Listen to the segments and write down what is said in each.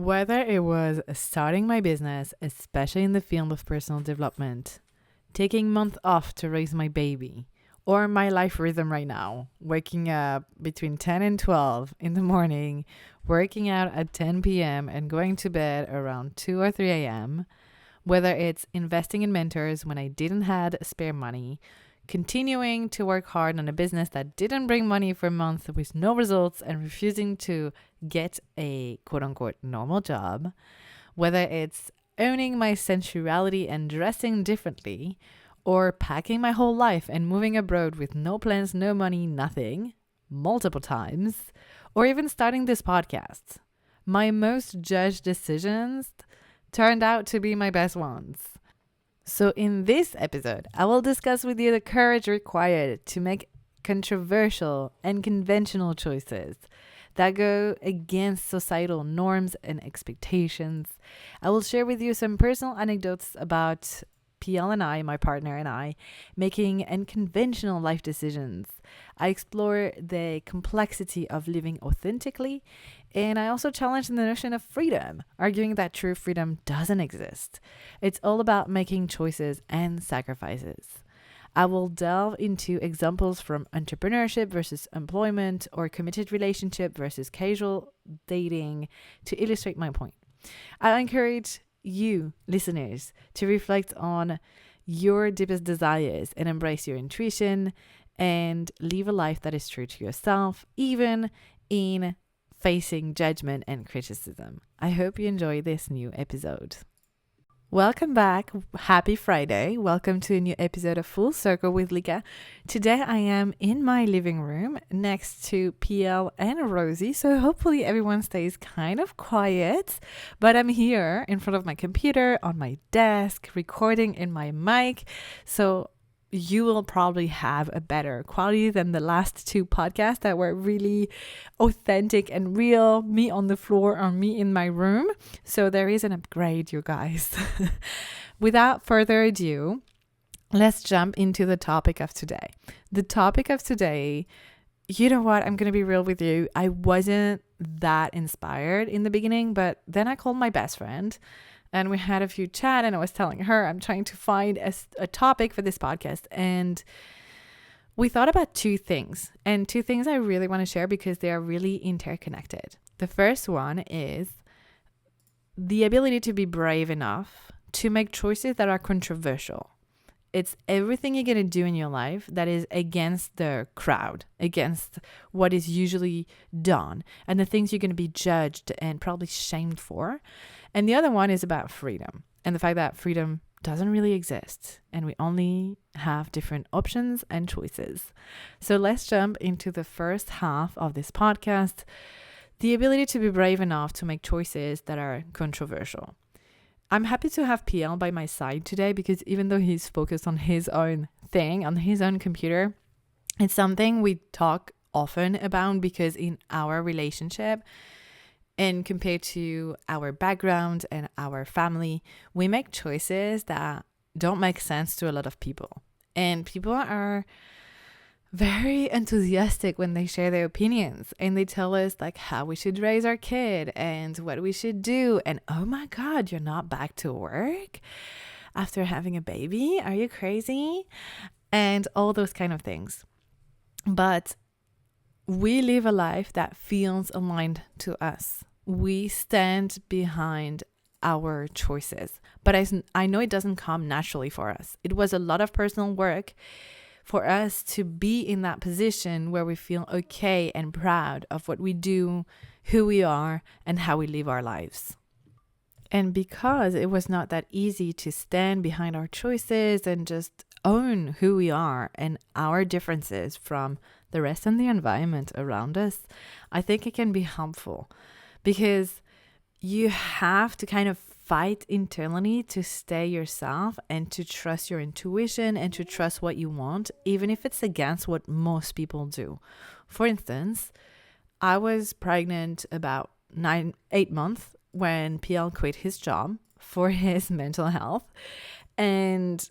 Whether it was starting my business, especially in the field of personal development, taking months off to raise my baby, or my life rhythm right now, waking up between 10 and 12 in the morning, working out at 10 p.m. and going to bed around 2 or 3 a.m., whether it's investing in mentors when I didn't have spare money, continuing to work hard on a business that didn't bring money for months with no results and refusing to get a quote unquote normal job, whether it's owning my sensuality and dressing differently, or packing my whole life and moving abroad with no plans, no money, nothing, multiple times, or even starting this podcast. My most judged decisions turned out to be my best ones. So in this episode, I will discuss with you the courage required to make controversial and conventional choices that go against societal norms and expectations. I will share with you some personal anecdotes about PL and I, my partner and I, making unconventional life decisions. I explore the complexity of living authentically, and I also challenge the notion of freedom, arguing that true freedom doesn't exist. It's all about making choices and sacrifices. I will delve into examples from entrepreneurship versus employment or committed relationship versus casual dating to illustrate my point. I encourage you, listeners, to reflect on your deepest desires and embrace your intuition and live a life that is true to yourself, even in facing judgment and criticism. I hope you enjoy this new episode. Welcome back. Happy Friday. Welcome to a new episode of Full Circle with Lika. Today I am in my living room next to PL and Rosie. So hopefully everyone stays kind of quiet. But I'm here in front of my computer, on my desk, recording in my mic. So you will probably have a better quality than the last two podcasts that were really authentic and real, me on the floor or me in my room. So there is an upgrade, you guys. Without further ado, let's jump into the topic of today. The topic of today, you know what? I'm going to be real with you. I wasn't that inspired in the beginning, but then I called my best friend and we had a few chat, and I was telling her I'm trying to find a topic for this podcast. And we thought about two things I really want to share because they are really interconnected. The first one is the ability to be brave enough to make choices that are controversial. It's everything you're going to do in your life that is against the crowd, against what is usually done, and the things you're going to be judged and probably shamed for. And the other one is about freedom and the fact that freedom doesn't really exist and we only have different options and choices. So let's jump into the first half of this podcast, the ability to be brave enough to make choices that are controversial. I'm happy to have PL by my side today because even though he's focused on his own thing, on his own computer, it's something we talk often about because in our relationship and compared to our background and our family, we make choices that don't make sense to a lot of people. And people are very enthusiastic when they share their opinions and they tell us like how we should raise our kid and what we should do. And oh my God, you're not back to work after having a baby? Are you crazy? And all those kind of things. But we live a life that feels aligned to us. We stand behind our choices. But I know it doesn't come naturally for us. It was a lot of personal work for us to be in that position where we feel okay and proud of what we do, who we are, and how we live our lives. And because it was not that easy to stand behind our choices and just own who we are and our differences from the rest of the environment around us, I think it can be helpful because you have to kind of fight internally to stay yourself and to trust your intuition and to trust what you want, even if it's against what most people do. For instance, I was pregnant about 8 months when PL quit his job for his mental health, and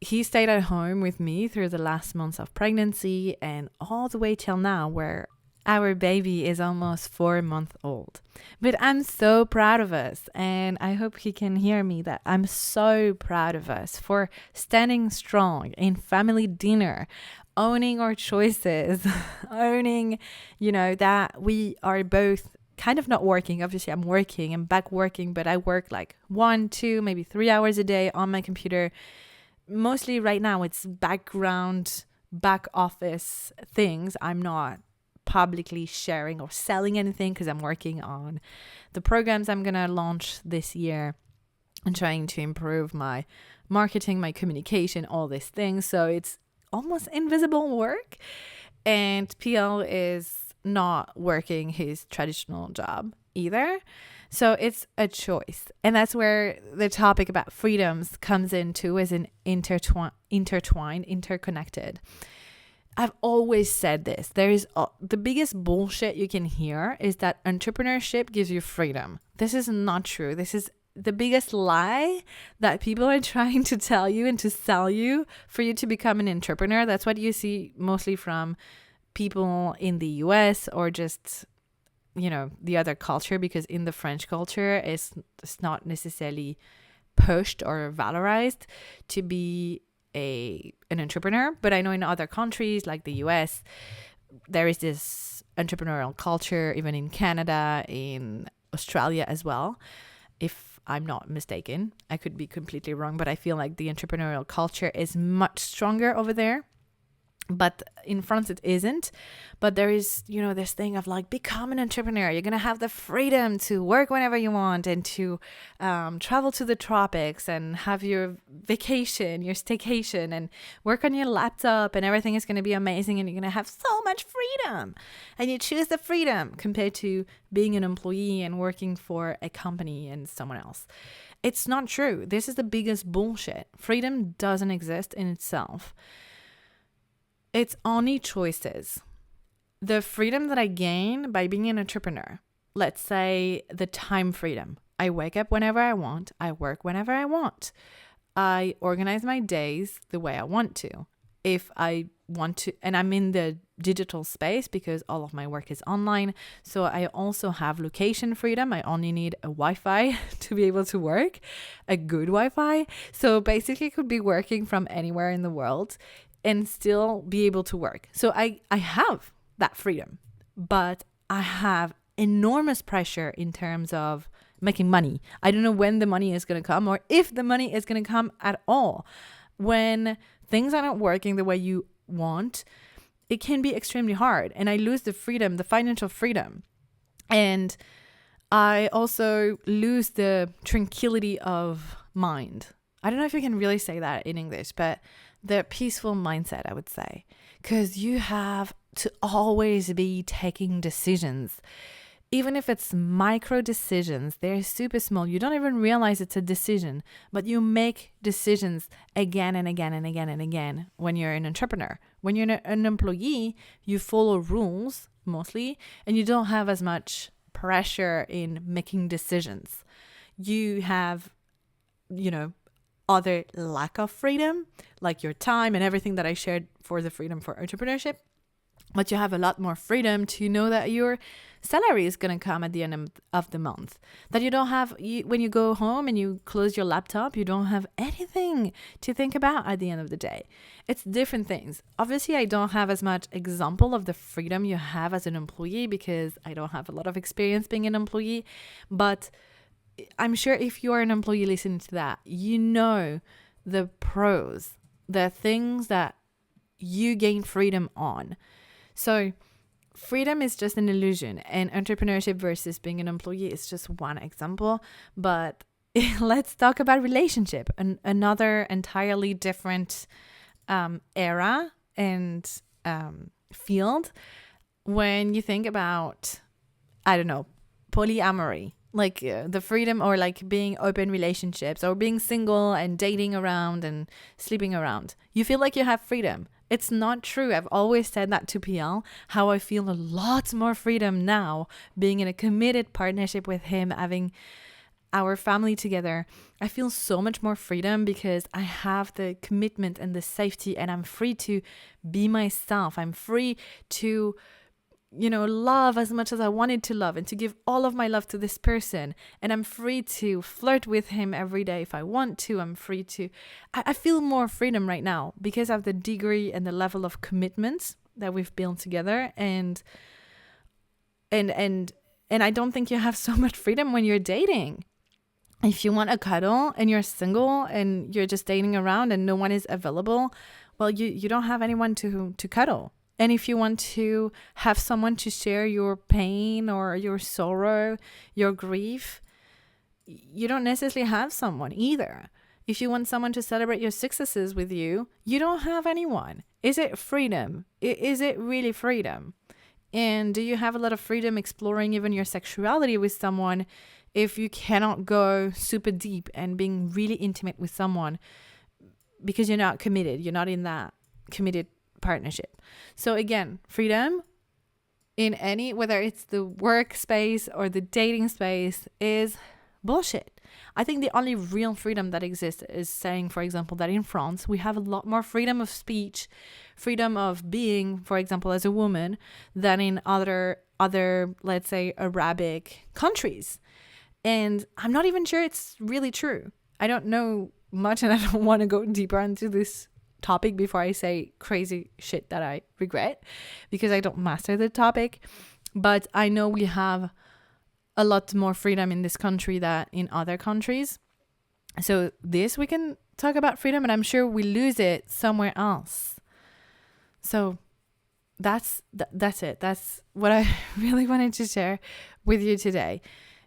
he stayed at home with me through the last months of pregnancy and all the way till now, where Our baby is almost 4 months old. But I'm so proud of us. And I hope he can hear me that I'm so proud of us for standing strong in family dinner, owning our choices, owning, that we are both kind of not working. Obviously, I'm back working, but I work like 1, 2, maybe 3 hours a day on my computer. Mostly right now, it's back office things. I'm not publicly sharing or selling anything because I'm working on the programs I'm going to launch this year and trying to improve my marketing, my communication, all these things. So it's almost invisible work. And PL is not working his traditional job either. So it's a choice. And that's where the topic about freedoms comes into, as an intertwined, interconnected. I've always said this. The biggest bullshit you can hear is that entrepreneurship gives you freedom. This is not true. This is the biggest lie that people are trying to tell you and to sell you for you to become an entrepreneur. That's what you see mostly from people in the US or just, the other culture, because in the French culture, it's not necessarily pushed or valorized to be an entrepreneur. But I know in other countries like the US, there is this entrepreneurial culture, even in Canada, in Australia as well. If I'm not mistaken, I could be completely wrong, but I feel like the entrepreneurial culture is much stronger over there. But in France, it isn't. But there is, this thing of like, become an entrepreneur. You're going to have the freedom to work whenever you want and to travel to the tropics and have your vacation, your staycation, and work on your laptop, and everything is going to be amazing. And you're going to have so much freedom. And you choose the freedom compared to being an employee and working for a company and someone else. It's not true. This is the biggest bullshit. Freedom doesn't exist in itself. It's only choices. The freedom that I gain by being an entrepreneur, let's say the time freedom. I wake up whenever I want. I work whenever I want. I organize my days the way I want to. If I want to, and I'm in the digital space because all of my work is online. So I also have location freedom. I only need a Wi-Fi to be able to work, a good Wi-Fi. So basically I could be working from anywhere in the world and still be able to work. So I have that freedom, but I have enormous pressure in terms of making money. I don't know when the money is going to come or if the money is going to come at all. When things are not working the way you want, it can be extremely hard. And I lose the freedom, the financial freedom. And I also lose the tranquility of mind. I don't know if you can really say that in English, but the peaceful mindset, I would say, because you have to always be taking decisions. Even if it's micro decisions, they're super small. You don't even realize it's a decision, but you make decisions again and again and again and again when you're an entrepreneur. When you're an employee, you follow rules mostly, and you don't have as much pressure in making decisions. You have, other lack of freedom, like your time and everything that I shared for the freedom for entrepreneurship. But you have a lot more freedom to know that your salary is going to come at the end of the month. That you don't have, when you go home and you close your laptop, you don't have anything to think about at the end of the day. It's different things. Obviously, I don't have as much example of the freedom you have as an employee because I don't have a lot of experience being an employee. But I'm sure if you're an employee listening to that, you know the pros, the things that you gain freedom on. So freedom is just an illusion, and entrepreneurship versus being an employee is just one example. But let's talk about relationship, another entirely different era and field. When you think about, I don't know, polyamory, like the freedom, or like being open relationships, or being single and dating around and sleeping around, you feel like you have freedom. It's not true. I've always said that to PL, how I feel a lot more freedom now being in a committed partnership with him, having our family together. I feel so much more freedom because I have the commitment and the safety, and I'm free to be myself. I'm free to love as much as I wanted to love and to give all of my love to this person. And I'm free to flirt with him every day if I want to. I'm free to, I feel more freedom right now because of the degree and the level of commitment that we've built together. And I don't think you have so much freedom when you're dating. If you want a cuddle and you're single and you're just dating around and no one is available, well, you don't have anyone to cuddle. And if you want to have someone to share your pain or your sorrow, your grief, you don't necessarily have someone either. If you want someone to celebrate your successes with you, you don't have anyone. Is it freedom? Is it really freedom? And do you have a lot of freedom exploring even your sexuality with someone if you cannot go super deep and being really intimate with someone because you're not committed? You're not in that committed partnership. So again, freedom in any, whether it's the workspace or the dating space, is bullshit. I think the only real freedom that exists is saying, for example, that in France we have a lot more freedom of speech, freedom of being, for example, as a woman, than in other let's say Arabic countries. And I'm not even sure it's really true. I don't know much and I don't want to go deeper into this topic before I say crazy shit that I regret because I don't master the topic. But I know we have a lot more freedom in this country than in other countries. So this, we can talk about freedom, and I'm sure we lose it somewhere else. So that's it. That's what I really wanted to share with you today,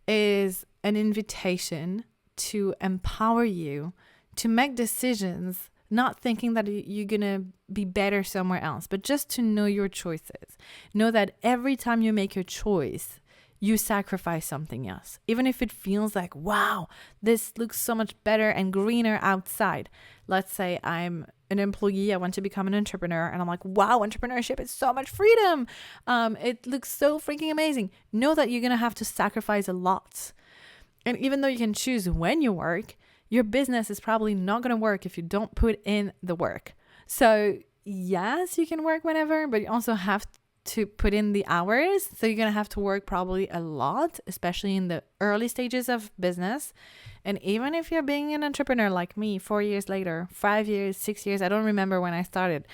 is an invitation to empower you to make decisions, not thinking that you're going to be better somewhere else, but just to know your choices. Know that every time you make a choice, you sacrifice something else. Even if it feels like, wow, this looks so much better and greener outside. Let's say I'm an employee, I want to become an entrepreneur, and I'm like, wow, entrepreneurship is so much freedom. It looks so freaking amazing. Know that you're going to have to sacrifice a lot. And even though you can choose when you work, your business is probably not going to work if you don't put in the work. So yes, you can work whenever, but you also have to put in the hours. So you're going to have to work probably a lot, especially in the early stages of business. And even if you're being an entrepreneur like me, 4 years later, 5 years, 6 years, I don't remember when I started.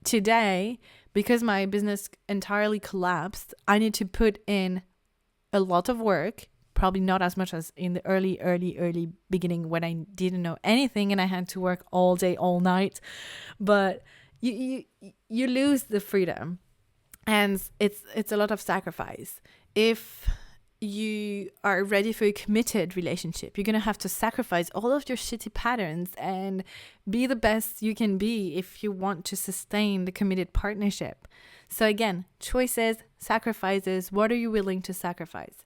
Today, because my business entirely collapsed, I need to put in a lot of work. Probably not as much as in the early beginning when I didn't know anything and I had to work all day, all night. But you lose the freedom, and it's a lot of sacrifice. If you are ready for a committed relationship, you're gonna have to sacrifice all of your shitty patterns and be the best you can be if you want to sustain the committed partnership. So again, choices, sacrifices. What are you willing to sacrifice?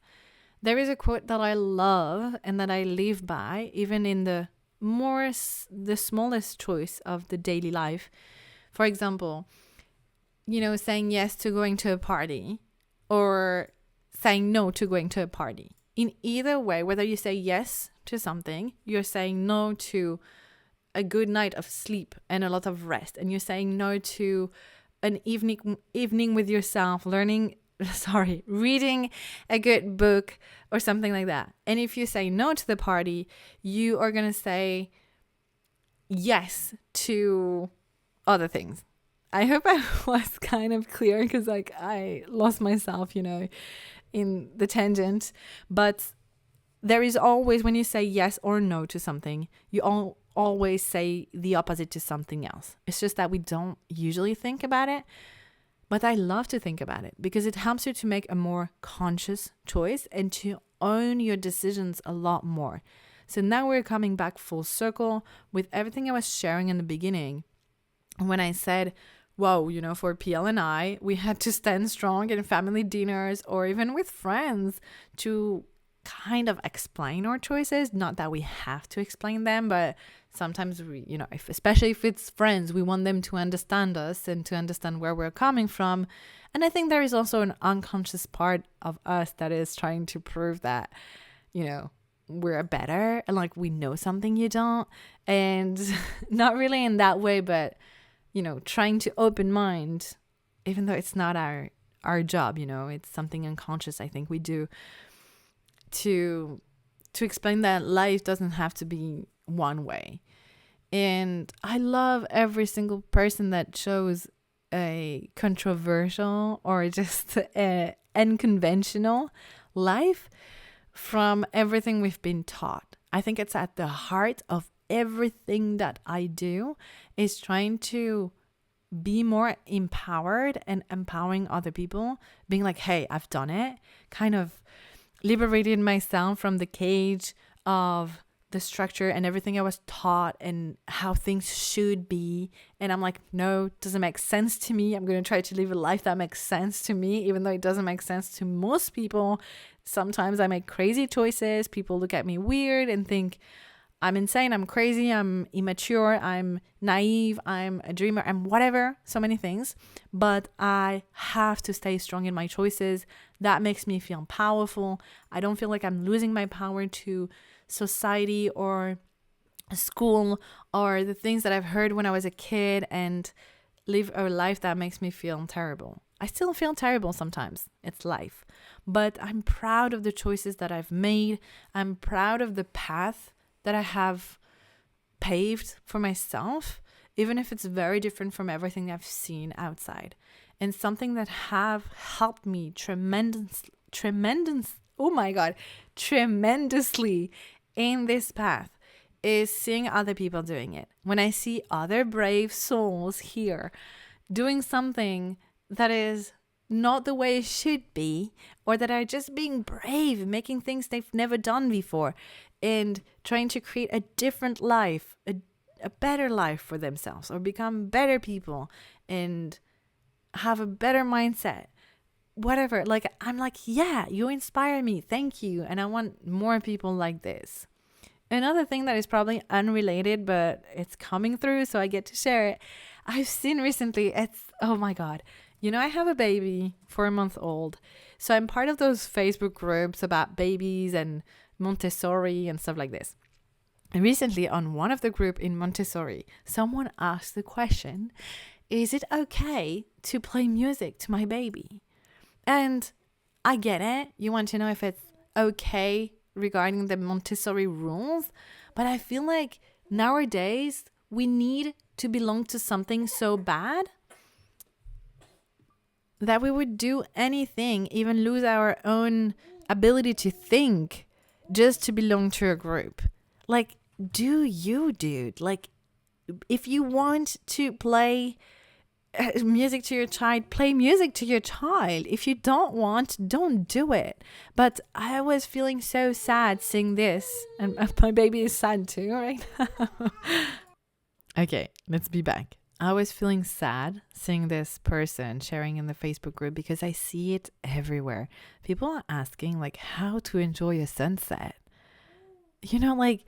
There is a quote that I love and that I live by, even in the smallest choice of the daily life. For example, saying yes to going to a party or saying no to going to a party. In either way, whether you say yes to something, you're saying no to a good night of sleep and a lot of rest. And you're saying no to an evening with yourself, reading a good book or something like that. And if you say no to the party, you are going to say yes to other things. I hope I was kind of clear, because I lost myself, in the tangent. But there is always, when you say yes or no to something, you always say the opposite to something else. It's just that we don't usually think about it. But I love to think about it because it helps you to make a more conscious choice and to own your decisions a lot more. So now we're coming back full circle with everything I was sharing in the beginning. When I said, whoa, for PL and I, we had to stand strong in family dinners or even with friends to kind of explain our choices. Not that we have to explain them, but sometimes we, especially if it's friends, we want them to understand us and to understand where we're coming from. And I think there is also an unconscious part of us that is trying to prove that, we're better and we know something you don't. And not really in that way, but, trying to open mind, even though it's not our our job, you know, it's something unconscious I think we do to explain that life doesn't have to be one way. And I love every single person that shows a controversial or just a unconventional life from everything we've been taught. I think it's at the heart of everything that I do, is trying to be more empowered and empowering other people, being like, hey, I've done it, kind of liberating myself from the cage of the structure and everything I was taught and how things should be. And I'm like, no, it doesn't make sense to me. I'm going to try to live a life that makes sense to me, even though it doesn't make sense to most people. Sometimes I make crazy choices. People look at me weird and think I'm insane, I'm crazy, I'm immature, I'm naive, I'm a dreamer, I'm whatever, so many things. But I have to stay strong in my choices. That makes me feel powerful. I don't feel like I'm losing my power to society or school or the things that I've heard when I was a kid and live a life that makes me feel terrible. I still feel terrible sometimes. It's life. But I'm proud of the choices that I've made. I'm proud of the path that I have paved for myself, even if it's very different from everything I've seen outside. And something that have helped me tremendously in this path is seeing other people doing it. When I see other brave souls here doing something that is not the way it should be, or that are just being brave, making things they've never done before, and trying to create a different life, a better life for themselves, or become better people and have a better mindset, whatever. Like, I'm like, yeah, you inspire me. Thank you. And I want more people like this. Another thing that is probably unrelated, but it's coming through, so I get to share it. I've seen recently, oh my God. You know, I have a baby, 4 months old. So I'm part of those Facebook groups about babies and Montessori and stuff like this. And recently on one of the group in Montessori, someone asked the question, is it okay to play music to my baby? And I get it. You want to know if it's okay regarding the Montessori rules. But I feel like nowadays we need to belong to something so bad that we would do anything, even lose our own ability to think, just to belong to a group. Like, do you, dude? Like, if you want to play music to your child, play music to your child. If you don't want, don't do it. But I was feeling so sad seeing this, and my baby is sad too right now. Okay, let's be back. I was feeling sad seeing this person sharing in the Facebook group because I see it everywhere. People are asking like how to enjoy a sunset. You know, like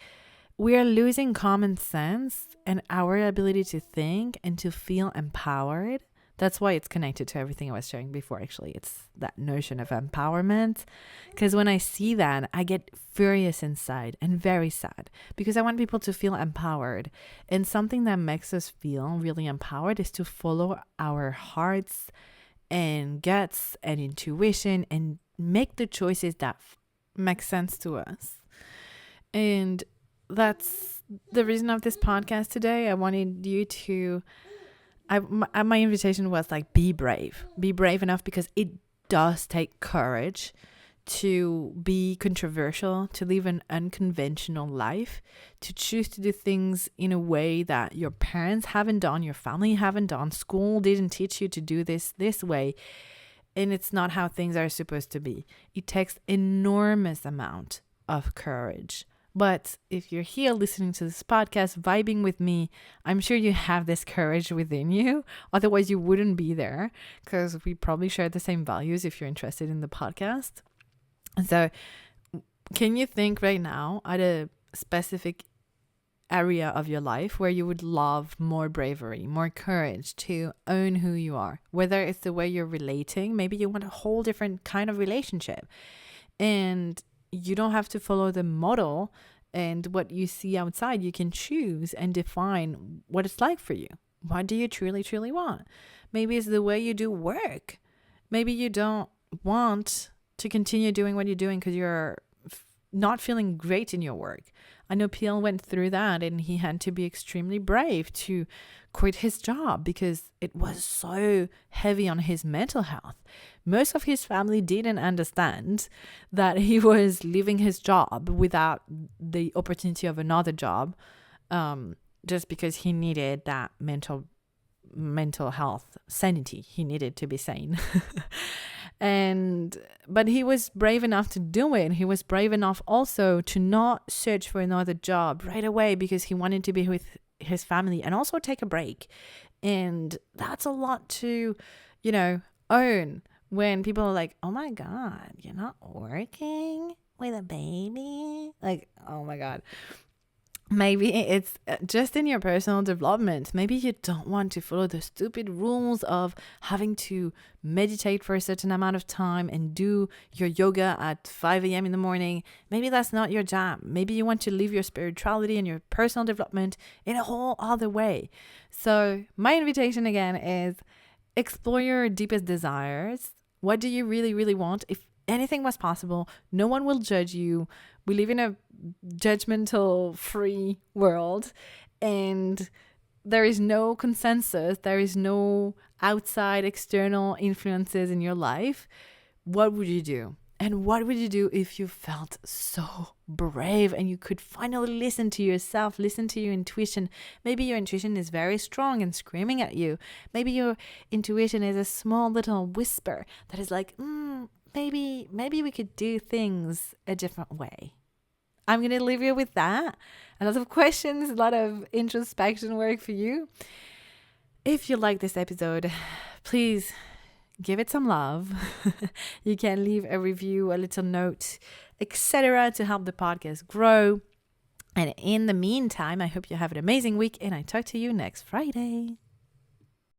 we are losing common sense and our ability to think and to feel empowered. That's why it's connected to everything I was sharing before, actually. It's that notion of empowerment. Because when I see that, I get furious inside and very sad because I want people to feel empowered. And something that makes us feel really empowered is to follow our hearts and guts and intuition and make the choices that make sense to us. And that's the reason of this podcast today. I wanted you to... my invitation was like, be brave enough, because it does take courage to be controversial, to live an unconventional life, to choose to do things in a way that your parents haven't done, your family haven't done, school didn't teach you to do this way, and it's not how things are supposed to be. It takes enormous amount of courage. But if you're here listening to this podcast, vibing with me, I'm sure you have this courage within you. Otherwise, you wouldn't be there, because we probably share the same values if you're interested in the podcast. So can you think right now at a specific area of your life where you would love more bravery, more courage to own who you are? Whether it's the way you're relating, maybe you want a whole different kind of relationship. And you don't have to follow the model and what you see outside. You can choose and define what it's like for you. What do you truly, truly want? Maybe it's the way you do work. Maybe you don't want to continue doing what you're doing because you're not feeling great in your work. I know Peel went through that, and he had to be extremely brave to quit his job because it was so heavy on his mental health. Most of his family didn't understand that he was leaving his job without the opportunity of another job, just because he needed that mental health sanity. He needed to be sane. But he was brave enough to do it. He was brave enough also to not search for another job right away because he wanted to be with his family and also take a break. And that's a lot to, own when people are like, oh my God, you're not working with a baby? Like, oh my God. Maybe it's just in your personal development. Maybe you don't want to follow the stupid rules of having to meditate for a certain amount of time and do your yoga at 5 a.m. in the morning. Maybe that's not your jam. Maybe you want to live your spirituality and your personal development in a whole other way. So my invitation again is explore your deepest desires. What do you really, really want? If anything was possible, no one will judge you. We live in a judgmental free world, and there is no consensus. There is no outside external influences in your life. What would you do? And what would you do if you felt so brave and you could finally listen to yourself, listen to your intuition? Maybe your intuition is very strong and screaming at you. Maybe your intuition is a small little whisper that is like, maybe we could do things a different way. I'm going to leave you with that. A lot of questions, a lot of introspection work for you. If you like this episode, please give it some love. You can leave a review, a little note, etc. to help the podcast grow. And in the meantime, I hope you have an amazing week, and I talk to you next Friday.